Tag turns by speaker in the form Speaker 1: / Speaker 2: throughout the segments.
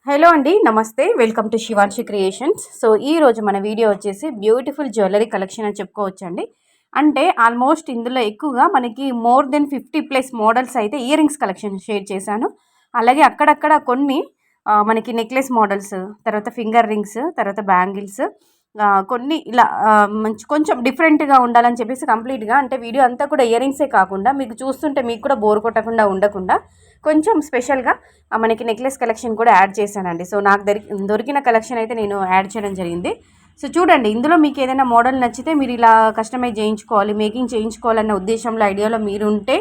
Speaker 1: Hello అండి, నమస్తే. Welcome to Shivanshi creations. So ఈ రోజు మన వీడియో వచ్చేసి బ్యూటిఫుల్ జ్యువెలరీ కలెక్షన్ అని చెప్పుకోవచ్చండి. అంటే ఆల్మోస్ట్ ఇందులో ఎక్కువగా మనకి మోర్ దెన్ 50+ మోడల్స్ అయితే ఇయర్ రింగ్స్ కలెక్షన్ షేర్ చేశాను. అలాగే అక్కడక్కడ కొన్ని మనకి నెక్లెస్ మోడల్స్, తర్వాత ఫింగర్ రింగ్స్, తర్వాత బ్యాంగిల్స్, కొన్ని ఇలా మంచి కొంచెం డిఫరెంట్గా ఉండాలని చెప్పేసి కంప్లీట్గా అంటే వీడియో అంతా కూడా ఇయర్ రింగ్సే కాకుండా మీకు చూస్తుంటే మీకు కూడా బోర్ కొట్టకుండా ఉండకుండా కొంచెం స్పెషల్గా మనకి నెక్లెస్ కలెక్షన్ కూడా యాడ్ చేశానండి. సో నాకు దొరికిన కలెక్షన్ అయితే నేను యాడ్ చేయడం జరిగింది. సో చూడండి, ఇందులో మీకు ఏదైనా మోడల్ నచ్చితే మీరు ఇలా కస్టమైజ్ చేయించుకోవాలి, మేకింగ్ చేయించుకోవాలన్న ఉద్దేశంలో ఐడియాలో మీరు ఉంటే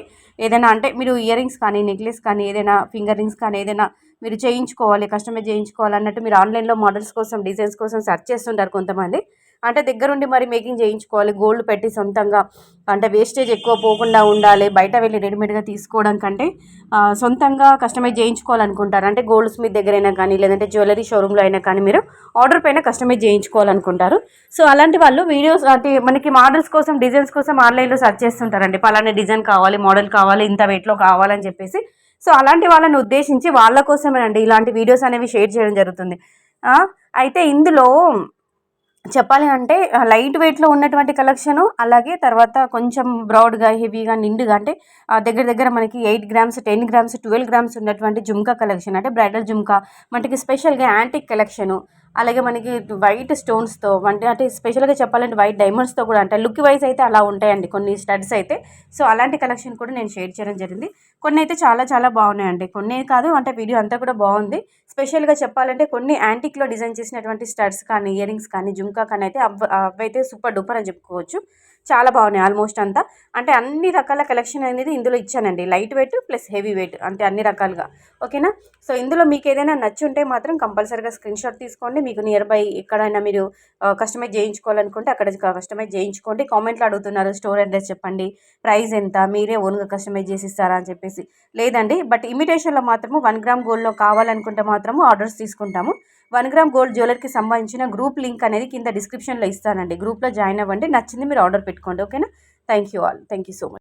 Speaker 1: ఏదైనా అంటే మీరు ఇయర్ రింగ్స్ కానీ, నెక్లెస్ కానీ, ఏదైనా ఫింగర్ రింగ్స్ కానీ ఏదైనా మీరు చేయించుకోవాలి, కస్టమైజ్ చేయించుకోవాలన్నట్టు మీరు ఆన్లైన్లో మోడల్స్ కోసం, డిజైన్స్ కోసం సెర్చ్ చేస్తుంటారు కొంతమంది. అంటే దగ్గరుండి మరి మేకింగ్ చేయించుకోవాలి, గోల్డ్ పెట్టి సొంతంగా అంటే వేస్టేజ్ ఎక్కువ పోకుండా ఉండాలి, బయట వెళ్ళి రెడీమేడ్గా తీసుకోవడం కంటే సొంతంగా కస్టమైజ్ చేయించుకోవాలనుకుంటారు. అంటే గోల్డ్ స్మిత్ దగ్గరైనా కానీ, లేదంటే జ్యువెలరీ షోరూంలో అయినా కానీ మీరు ఆర్డర్ పైన కస్టమైజ్ చేయించుకోవాలనుకుంటారు. సో అలాంటి వాళ్ళు వీడియోస్ అంటే మనకి మోడల్స్ కోసం, డిజైన్స్ కోసం ఆన్లైన్లో సెర్చ్ చేస్తుంటారండి. పలానా డిజైన్ కావాలి, మోడల్ కావాలి, ఇంత వెయిట్లో కావాలని చెప్పేసి. సో అలాంటి వాళ్ళని ఉద్దేశించి వాళ్ళ కోసమేనండి ఇలాంటి వీడియోస్ అనేవి షేర్ చేయడం జరుగుతుంది. అయితే ఇందులో చెప్పాలి అంటే లైట్ వెయిట్లో ఉన్నటువంటి కలెక్షను, అలాగే తర్వాత కొంచెం బ్రాడ్గా, హెవీగా, నిండుగా అంటే దగ్గర దగ్గర మనకి 8 గ్రామ్స్, 10 గ్రామ్స్, 12 గ్రామ్స్ ఉన్నటువంటి జుమ్కా కలెక్షన్, అంటే బ్రైడల్ జుమ్కా, మనకి స్పెషల్గా యాంటిక్ కలెక్షను, అలాగే మనకి వైట్ స్టోన్స్తో అంటే స్పెషల్గా చెప్పాలంటే వైట్ డైమండ్స్తో కూడా అంటే లుక్ వైజ్ అయితే అలా ఉంటాయండి కొన్ని స్టడ్స్ అయితే. సో అలాంటి కలెక్షన్ కూడా నేను షేర్ చేయడం జరిగింది. కొన్ని అయితే చాలా చాలా బాగున్నాయండి, కొన్ని కాదు అంటే వీడియో అంతా కూడా బాగుంది. స్పెషల్గా చెప్పాలంటే కొన్ని యాంటిక్లో డిజైన్ చేసినటువంటి స్టడ్స్ కానీ, ఇయర్ రింగ్స్ కానీ, జుమ్కా కానీ అయితే అవైతే సూపర్ డూపర్ అని చెప్పుకోవచ్చు. చాలా బాగున్నాయి ఆల్మోస్ట్ అంతా. అంటే అన్ని రకాల కలెక్షన్ అనేది ఇందులో ఇచ్చానండి, light weight plus heavy weight అంటే అన్ని రకాలుగా. ఓకేనా? సో ఇందులో మీకు ఏదైనా నచ్చి ఉంటే మాత్రం కంపల్సరీగా స్క్రీన్ షాట్ తీసుకోండి. మీకు నియర్ బై ఎక్కడైనా మీరు కస్టమైజ్ చేయించుకోవాలనుకుంటే అక్కడ కస్టమైజ్ చేయించుకోండి. కామెంట్లో అడుగుతున్నారు స్టోర్ అడ్రస్ చెప్పండి, ప్రైస్ ఎంత, మీరే ఓన్గా కస్టమైజ్ చేసి ఇస్తారా అని చెప్పేసి. లేదండి, బట్ ఇమిటేషన్లో మాత్రము 1 గ్రామ్ గోల్డ్లో కావాలనుకుంటే మాత్రము ఆర్డర్స్ తీసుకుంటాము. 1 గ్రామ్ గోల్డ్ జ్యువెలరీకి సంబంధించిన గ్రూప్ లింక్ అనేది కింద డిస్క్రిప్షన్లో ఇస్తానండి. గ్రూప్లో జాయిన్ అవ్వండి, నచ్చింది మీరు ఆర్డర్ పెట్టుకోండి. ఓకేనా? Thank you all. Thank you so much.